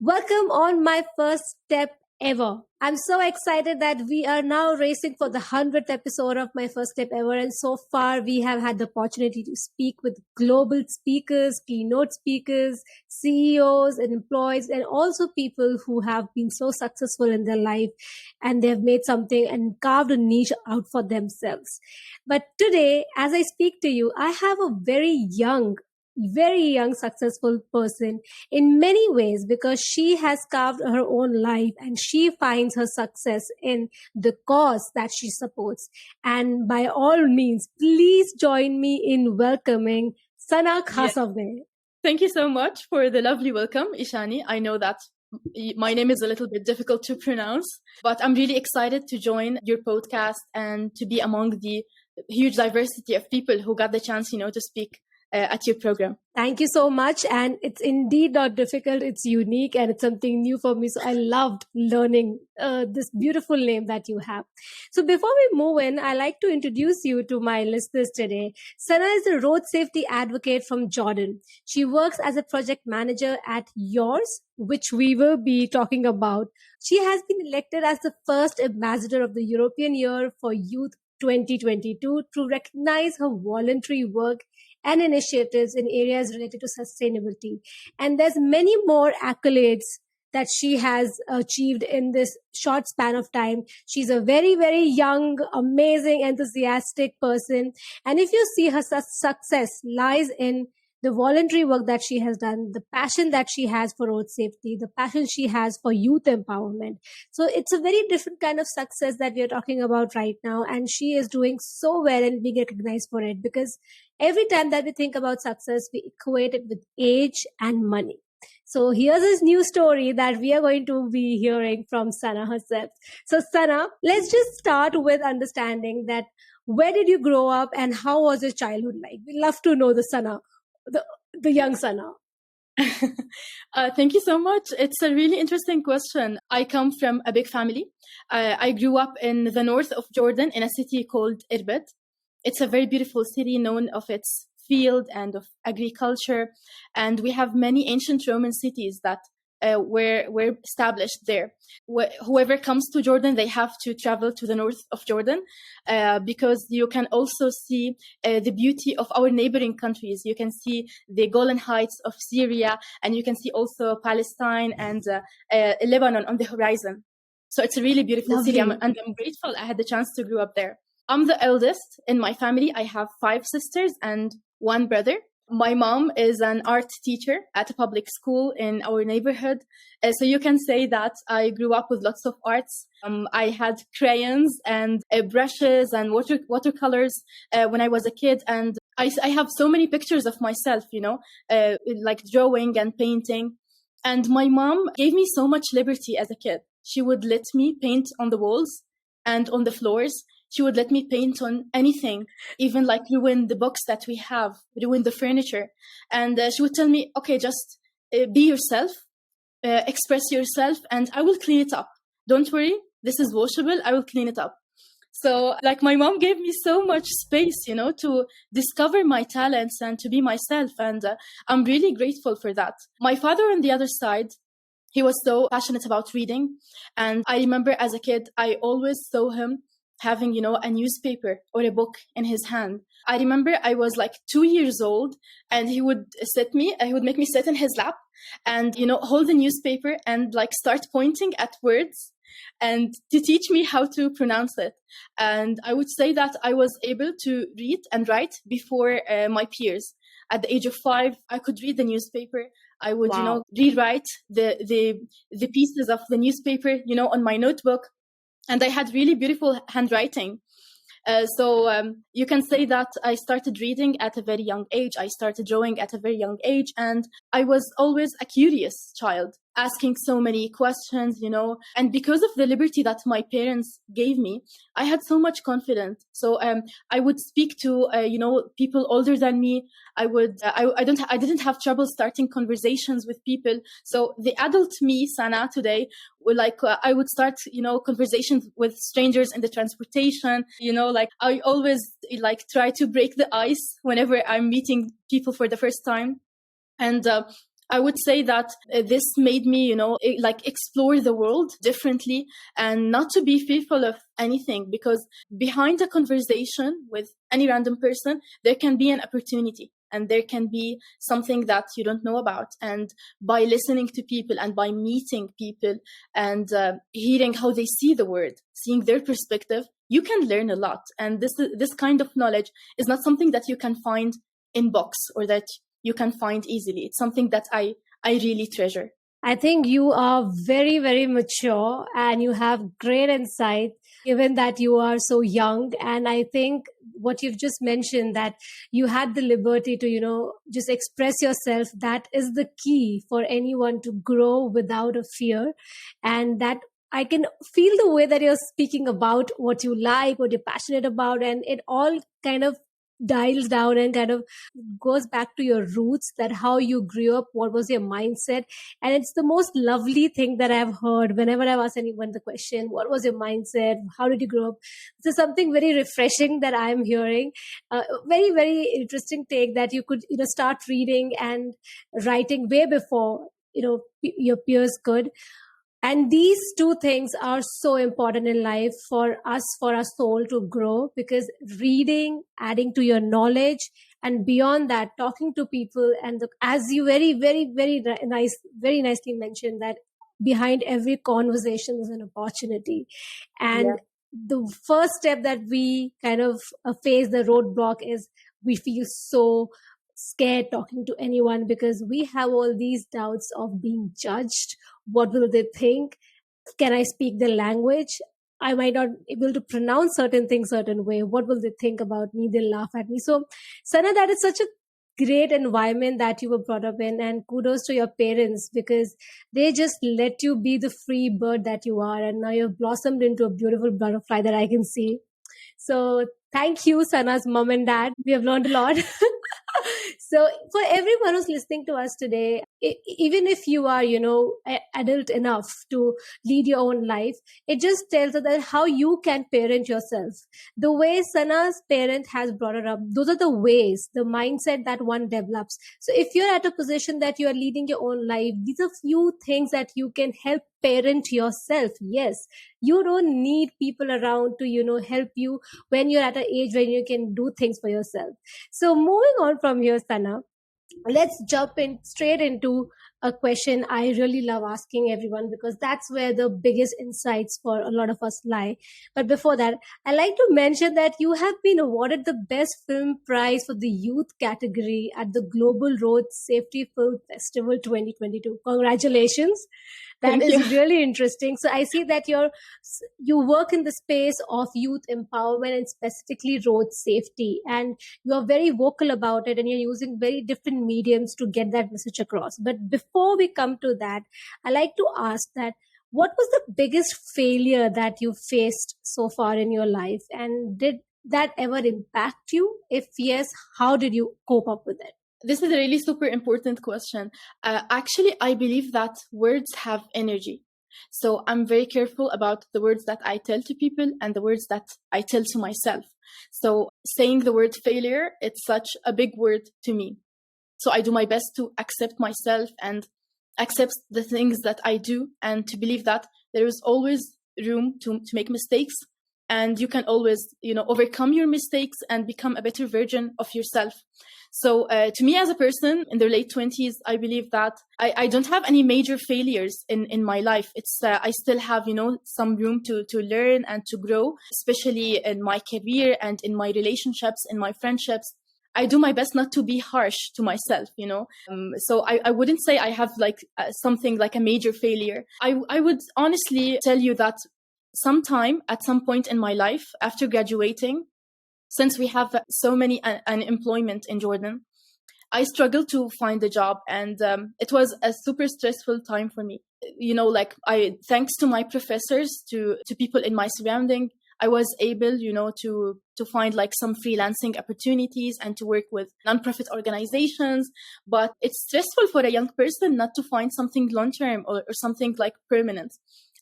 Welcome on my first step ever. I'm so excited that we are now racing for the 100th episode of my first step ever. And so far, we have had the opportunity to speak with global speakers, keynote speakers, CEOs, and employees, and also people who have been so successful in their life and they've made something and carved a niche out for themselves. But today, as I speak to you, I have a very young, successful person in many ways because she has carved her own life and she finds her success in the cause that she supports. And by all means, please join me in welcoming Sana Khasawneh. Thank you so much for the lovely welcome, Ishani. I know that my name is a little bit difficult to pronounce, but I'm really excited to join your podcast and to be among the huge diversity of people who got the chance, to speak at your program. Thank you so much. And it's indeed not difficult. It's unique and it's something new for me. So I loved learning this beautiful name that you have. So before we move in, I like to introduce you to my listeners today. Sana is a road safety advocate from Jordan. She works as a project manager at Yours, which we will be talking about. She has been elected as the first ambassador of the European Year for Youth 2022 to recognize her voluntary work and initiatives in areas related to sustainability. And there's many more accolades that she has achieved in this short span of time. She's a very, very young, amazing, enthusiastic person. And if you see her success lies in the voluntary work that she has done, the passion that she has for road safety, the passion she has for youth empowerment. So it's a very different kind of success that we are talking about right now. And she is doing so well and being recognized for it because every time that we think about success, we equate it with age and money. So here's this new story that we are going to be hearing from Sana herself. So Sana, let's just start with understanding that where did you grow up and how was your childhood like? We love to know the Sana. The young Sana. Thank you so much. It's a really interesting question. I come from a big family. I grew up in the north of Jordan in a city called Irbid. It's a very beautiful city known of its field and of agriculture. And we have many ancient Roman cities that were established there. Whoever comes to Jordan, they have to travel to the north of Jordan because you can also see the beauty of our neighboring countries. You can see the Golan Heights of Syria, and you can see also Palestine and Lebanon on the horizon. So it's a really beautiful city, and I'm grateful I had the chance to grow up there. I'm the eldest in my family. I have 5 sisters and 1 brother. My mom is an art teacher at a public school in our neighborhood. So you can say that I grew up with lots of arts. I had crayons and brushes and watercolors when I was a kid. And I have so many pictures of myself, like drawing and painting. And my mom gave me so much liberty as a kid. She would let me paint on the walls and on the floors. She would let me paint on anything, even like ruin the books that we have, ruin the furniture. And she would tell me, okay, just be yourself, express yourself, and I will clean it up. Don't worry, this is washable, I will clean it up. So like my mom gave me so much space, to discover my talents and to be myself. And I'm really grateful for that. My father on the other side, he was so passionate about reading. And I remember as a kid, I always saw him having, a newspaper or a book in his hand. I remember I was like 2 years old and he would make me sit in his lap and, hold the newspaper and like start pointing at words and to teach me how to pronounce it. And I would say that I was able to read and write before my peers. At the age of 5, I could read the newspaper. I would, rewrite the pieces of the newspaper, on my notebook. And I had really beautiful handwriting. So you can say that I started reading at a very young age. I started drawing at a very young age. And I was always a curious child, asking so many questions, and because of the liberty that my parents gave me, I had so much confidence. So I would speak to, people older than me. I didn't have trouble starting conversations with people. So the adult me, Sana, today, I would start, conversations with strangers in the transportation, I always try to break the ice whenever I'm meeting people for the first time. And I would say that this made me, like explore the world differently and not to be fearful of anything, because behind a conversation with any random person, there can be an opportunity and there can be something that you don't know about. And by listening to people and by meeting people and hearing how they see the world, seeing their perspective, you can learn a lot. And this kind of knowledge is not something that you can find in books or that you can find easily. It's something that I really treasure. I think you are very, very mature and you have great insight, given that you are so young. And I think what you've just mentioned, that you had the liberty to, just express yourself, that is the key for anyone to grow without a fear. And that I can feel the way that you're speaking about what you like, what you're passionate about, and it all kind of dials down and kind of goes back to your roots, that how you grew up, what was your mindset. And it's the most lovely thing that I've heard whenever I've asked anyone the question, what was your mindset, how did you grow up? So something very refreshing that I'm hearing. Very, very interesting take that you could start reading and writing way before your peers could. And these two things are so important in life for us, for our soul to grow, because reading, adding to your knowledge, and beyond that, talking to people. And as you very, very, very nicely mentioned, that behind every conversation is an opportunity. And the first step that we kind of face the roadblock is we feel so scared talking to anyone because we have all these doubts of being judged. What will they think? Can I speak the language? I might not be able to pronounce certain things certain way. What will they think about me? They'll laugh at me. So, Sana, that is such a great environment that you were brought up in, and kudos to your parents, because they just let you be the free bird that you are, and now you've blossomed into a beautiful butterfly that I can see. So thank you, Sana's mom and dad. We have learned a lot. So for everyone who's listening to us today, even if you are, adult enough to lead your own life, it just tells us that how you can parent yourself. The way Sana's parent has brought her up, those are the ways, the mindset that one develops. So if you're at a position that you are leading your own life, these are few things that you can help parent yourself. Yes, you don't need people around to, help you when you're at an age when you can do things for yourself. So moving on from here, Sana, let's jump in straight into a question I really love asking everyone, because that's where the biggest insights for a lot of us lie. But before that, I like to mention that you have been awarded the Best Film Prize for the Youth category at the Global Road Safety Film Festival 2022. Congratulations. That Thank is you. really interesting. So I see that you work in the space of youth empowerment and specifically road safety, and you are very vocal about it, and you're using very different mediums to get that message across. But before we come to that, I like to ask that what was the biggest failure that you faced so far in your life, and did that ever impact you? If yes, how did you cope up with it? This is a really super important question. Actually, I believe that words have energy. So I'm very careful about the words that I tell to people and the words that I tell to myself. So saying the word failure, it's such a big word to me. So I do my best to accept myself and accept the things that I do, and to believe that there is always room to make mistakes, and you can always, overcome your mistakes and become a better version of yourself. So to me as a person in their late 20s, I believe that I don't have any major failures in my life. It's I still have, some room to learn and to grow, especially in my career and in my relationships, in my friendships. I do my best not to be harsh to myself, So I wouldn't say I have something like a major failure. I would honestly tell you that at some point in my life after graduating, since we have so many unemployment in Jordan, I struggled to find a job, and it was a super stressful time for me. Thanks to my professors, to people in my surrounding, I was able, to find some freelancing opportunities and to work with nonprofit organizations. But it's stressful for a young person not to find something long-term or something permanent.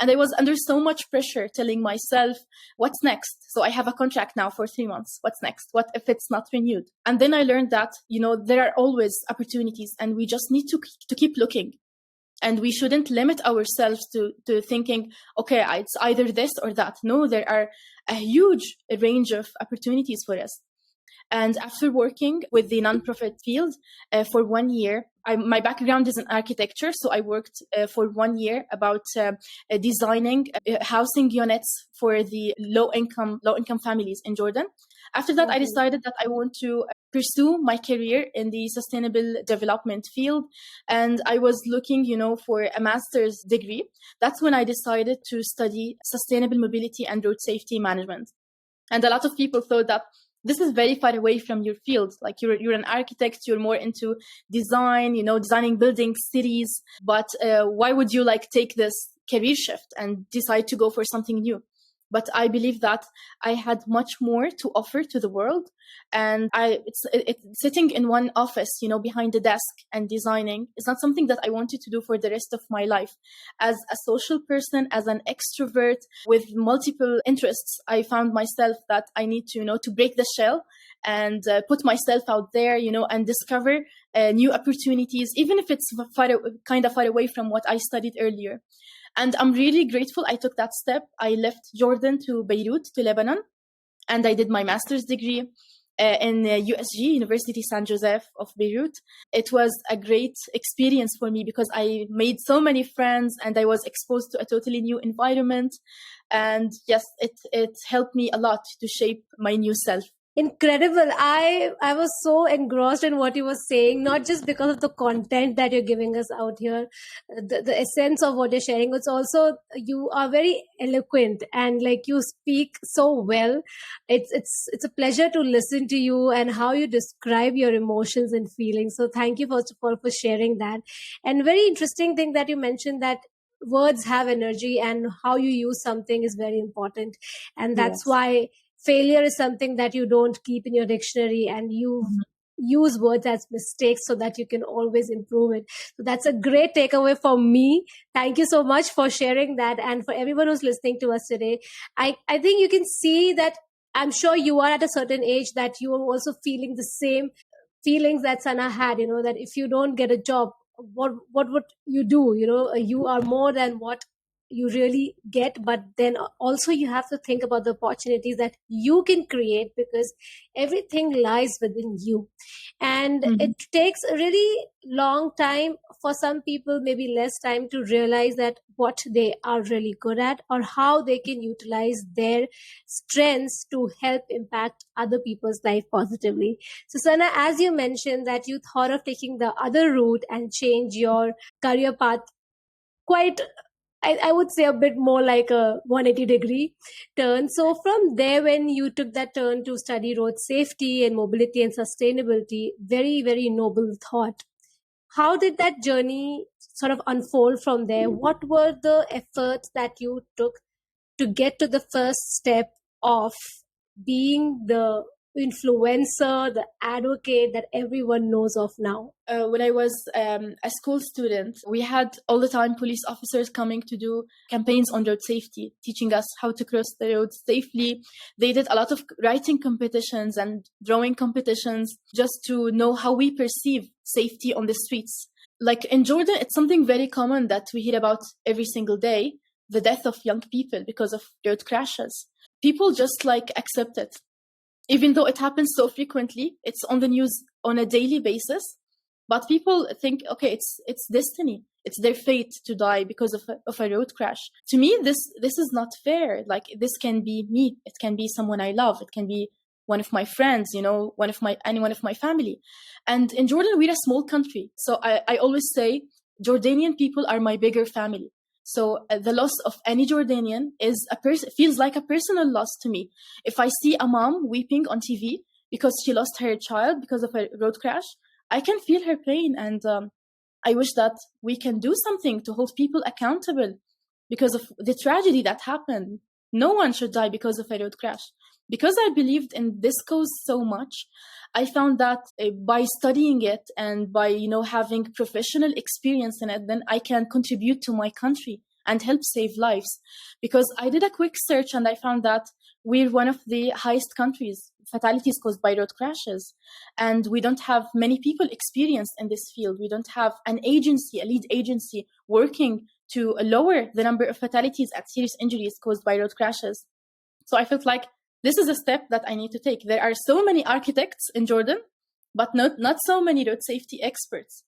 And I was under so much pressure telling myself, what's next? So I have a contract now for 3 months. What's next? What if it's not renewed? And then I learned that, there are always opportunities and we just need to keep looking. And we shouldn't limit ourselves to thinking, okay, it's either this or that. No, there are a huge range of opportunities for us. And after working with the nonprofit field for 1 year, my background is in architecture. So I worked for 1 year about designing housing units for the low income families in Jordan. After that, I decided that I want to pursue my career in the sustainable development field. And I was looking, for a master's degree. That's when I decided to study sustainable mobility and road safety management. And a lot of people thought that this is very far away from your field. Like you're an architect, you're more into design, designing buildings, cities. But why would you take this career shift and decide to go for something new? But I believe that I had much more to offer to the world. And it's sitting in one office, behind the desk and designing is not something that I wanted to do for the rest of my life. As a social person, as an extrovert with multiple interests, I found myself that I need to break the shell and put myself out there, and discover new opportunities, even if it's kind of far away from what I studied earlier. And I'm really grateful I took that step. I left Jordan to Beirut, to Lebanon, and I did my master's degree in USG, University San Joseph of Beirut. It was a great experience for me because I made so many friends and I was exposed to a totally new environment. And yes, it helped me a lot to shape my new self. Incredible. I was so engrossed in what you were saying, not just because of the content that you're giving us out here, the essence of what you're sharing. It's also, you are very eloquent and you speak so well. It's a pleasure to listen to you and how you describe your emotions and feelings. So thank you first of all for sharing that. And very interesting thing that you mentioned, that words have energy and how you use something is very important. And that's why failure is something that you don't keep in your dictionary, and you use words as mistakes so that you can always improve it. So that's a great takeaway for me. Thank you so much for sharing that. And for everyone who's listening to us today, I think you can see that I'm sure you are at a certain age that you are also feeling the same feelings that Sana had, that if you don't get a job, what would you do? You are more than what you really get, but then also you have to think about the opportunities that you can create, because everything lies within you. And it takes a really long time for some people, maybe less time, to realize that what they are really good at or how they can utilize their strengths to help impact other people's life positively. So Sana, as you mentioned that you thought of taking the other route and change your career path quite, I would say, a bit more like a 180-degree turn. So from there, when you took that turn to study road safety and mobility and sustainability, very, very noble thought. How did that journey sort of unfold from there? What were the efforts that you took to get to the first step of being the influencer, the advocate that everyone knows of now? When I was a school student, we had all the time police officers coming to do campaigns on road safety, teaching us how to cross the road safely. They did a lot of writing competitions and drawing competitions just to know how we perceive safety on the streets. Like in Jordan, it's something very common that we hear about every single day, the death of young people because of road crashes. People just accept it. Even though it happens so frequently, it's on the news on a daily basis, but people think, okay, it's destiny. It's their fate to die because of a road crash. To me, this is not fair. This can be me. It can be someone I love. It can be one of my friends, one of my family. And in Jordan, we're a small country. So I always say Jordanian people are my bigger family. So the loss of any Jordanian feels like a personal loss to me. If I see a mom weeping on TV because she lost her child because of a road crash, I can feel her pain. And I wish that we can do something to hold people accountable because of the tragedy that happened. No one should die because of a road crash. Because I believed in this cause so much, I found that by studying it and by, having professional experience in it, then I can contribute to my country and help save lives. Because I did a quick search and I found that we're one of the highest countries, fatalities caused by road crashes. And we don't have many people experienced in this field. We don't have an agency, a lead agency, working to lower the number of fatalities and serious injuries caused by road crashes. So I felt like this is a step that I need to take. There are so many architects in Jordan, but not so many road safety experts.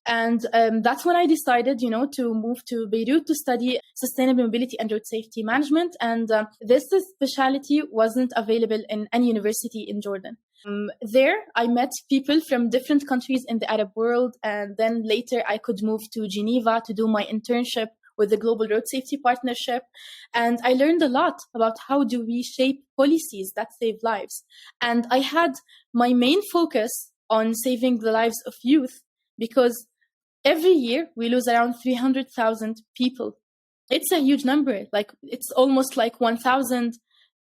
And that's when I decided, to move to Beirut to study sustainable mobility and road safety management. And this specialty wasn't available in any university in Jordan. There, I met people from different countries in the Arab world. And then later, I could move to Geneva to do my internship with the Global Road Safety Partnership. And I learned a lot about how do we shape policies that save lives. And I had my main focus on saving the lives of youth, because every year we lose around 300,000 people. It's a huge number. Like, it's almost like 1,000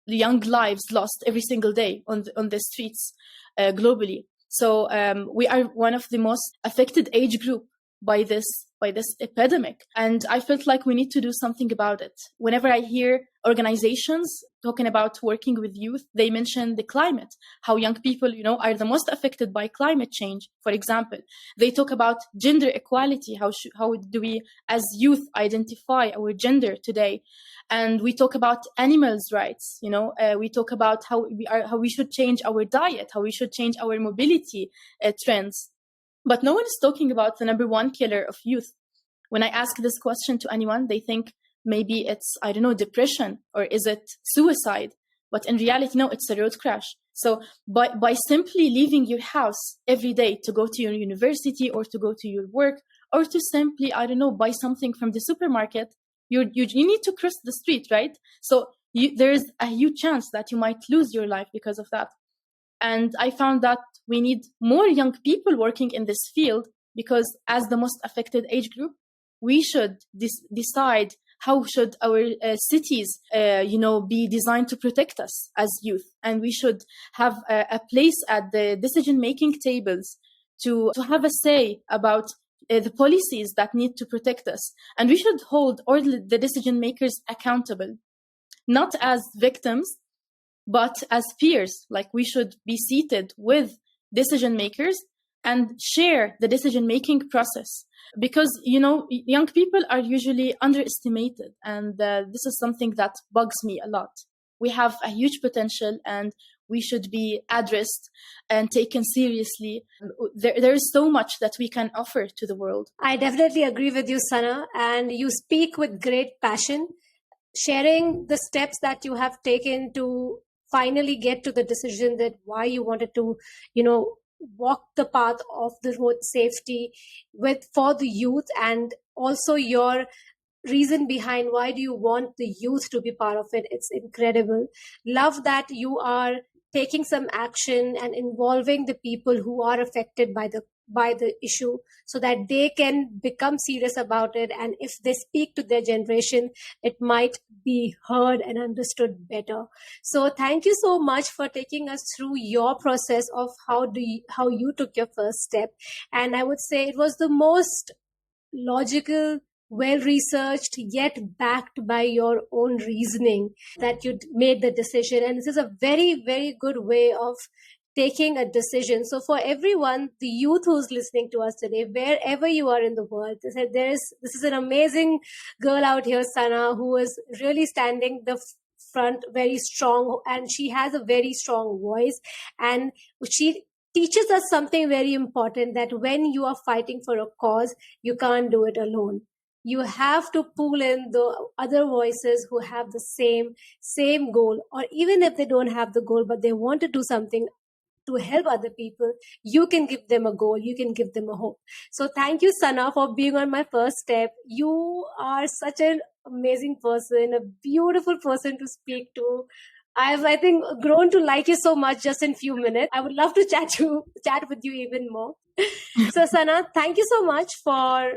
young lives lost every single day on the streets globally. So we are one of the most affected age group by this epidemic. And I felt like we need to do something about it. Whenever I hear organizations talking about working with youth, they mention the climate, how young people, are the most affected by climate change. For example, they talk about gender equality. How do we as youth identify our gender today? And we talk about animals' rights. We talk about how we should change our diet, how we should change our mobility trends. But no one is talking about the number one killer of youth. When I ask this question to anyone, they think maybe it's, depression, or is it suicide? But in reality, no, it's a road crash. So by simply leaving your house every day to go to your university or to go to your work, or to simply, buy something from the supermarket, you need to cross the street, right? So there's a huge chance that you might lose your life because of that. And I found that we need more young people working in this field, because as the most affected age group, we should decide how should our cities, be designed to protect us as youth. And we should have a place at the decision-making tables to have a say about the policies that need to protect us. And we should hold all the decision makers accountable, not as victims, but as peers. Like, we should be seated with decision makers and share the decision-making process. Because, young people are usually underestimated. And this is something that bugs me a lot. We have a huge potential and we should be addressed and taken seriously. There is so much that we can offer to the world. I definitely agree with you, Sana. And you speak with great passion, sharing the steps that you have taken to finally get to the decision that why you wanted to, walk the path of the road safety for the youth, and also your reason behind why do you want the youth to be part of it. It's incredible. Love that you are taking some action and involving the people who are affected by the issue, so that they can become serious about it. And if they speak to their generation, it might be heard and understood better. So thank you so much for taking us through your process of how you took your first step. And I would say it was the most logical, well-researched, yet backed by your own reasoning that you made the decision. And this is a very, very good way of taking a decision. So for everyone, the youth who's listening to us today, wherever you are in the world, this is an amazing girl out here, Sana, who is really standing the front very strong, and she has a very strong voice, and she teaches us something very important, that when you are fighting for a cause, you can't do it alone. You have to pull in the other voices who have the same goal, or even if they don't have the goal, but they want to do something to help other people. You can give them a goal. You can give them a hope. So thank you, Sana, for being on my first step. You are such an amazing person, a beautiful person to speak to. I think, grown to like you so much just in few minutes. I would love to chat with you even more. So Sana, thank you so much for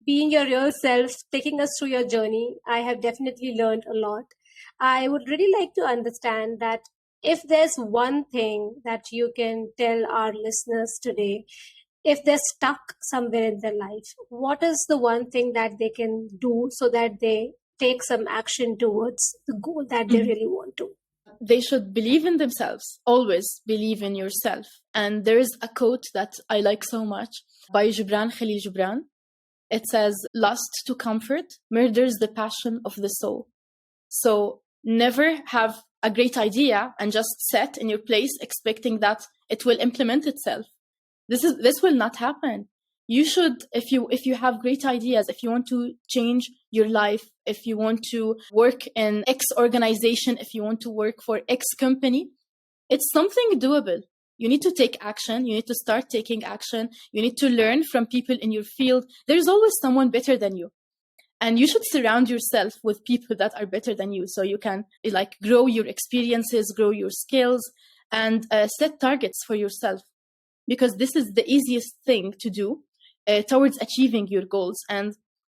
being your real self, taking us through your journey. I have definitely learned a lot. I would really like to understand that if there's one thing that you can tell our listeners today, if they're stuck somewhere in their life, what is the one thing that they can do so that they take some action towards the goal that they Mhm. really want to? They should believe in themselves. Always believe in yourself. And there's a quote that I like so much by Gibran Khalil Gibran. It says, "Lust to comfort murders the passion of the soul." So never have a great idea and just sit in your place expecting that it will implement itself. This will not happen. You should, if you have great ideas, if you want to change your life, if you want to work in X organization, if you want to work for X company, it's something doable. You need to take action. You need to start taking action. You need to learn from people in your field. There's always someone better than you. And you should surround yourself with people that are better than you, so you can like grow your experiences, grow your skills, and set targets for yourself, because this is the easiest thing to do towards achieving your goals. And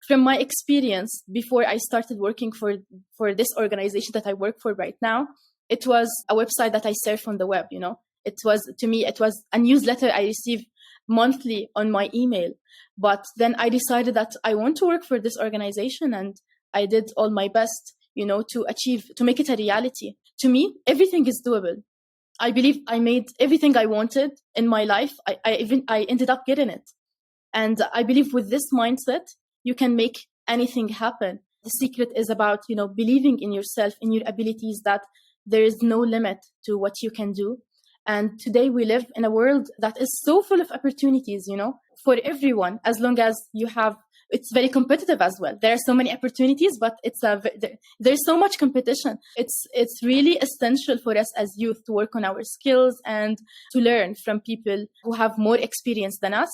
from my experience, before I started working for this organization that I work for right now, it was a website that I surf on the web. It was, to me, it was a newsletter I received monthly on my email. But then I decided that I want to work for this organization, and I did all my best, to make it a reality. To me, everything is doable. I believe I made everything I wanted in my life. I ended up getting it. And I believe with this mindset, you can make anything happen. The secret is about, believing in yourself, in your abilities, that there is no limit to what you can do. And today we live in a world that is so full of opportunities, for everyone, as long as you have, it's very competitive as well. There are so many opportunities, but there's so much competition. It's really essential for us as youth to work on our skills and to learn from people who have more experience than us.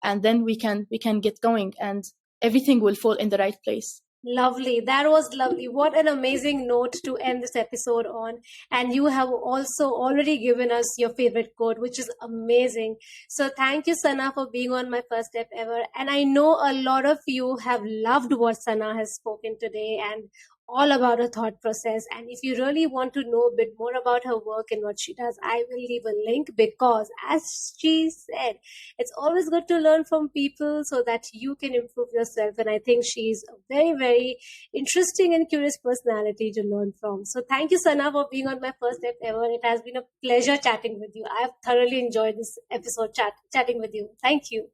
And then we can get going, and everything will fall in the right place. Lovely. That was lovely. What an amazing note to end this episode on. And you have also already given us your favorite quote, which is amazing. So thank you, Sana, for being on my first step ever. And I know a lot of you have loved what Sana has spoken today and all about her thought process. And if you really want to know a bit more about her work and what she does, I will leave a link, because as she said, it's always good to learn from people so that you can improve yourself. And I think she's a very, very interesting and curious personality to learn from. So thank you, Sana, for being on my first step ever. It has been a pleasure chatting with you. I've thoroughly enjoyed this episode chatting with you. Thank you.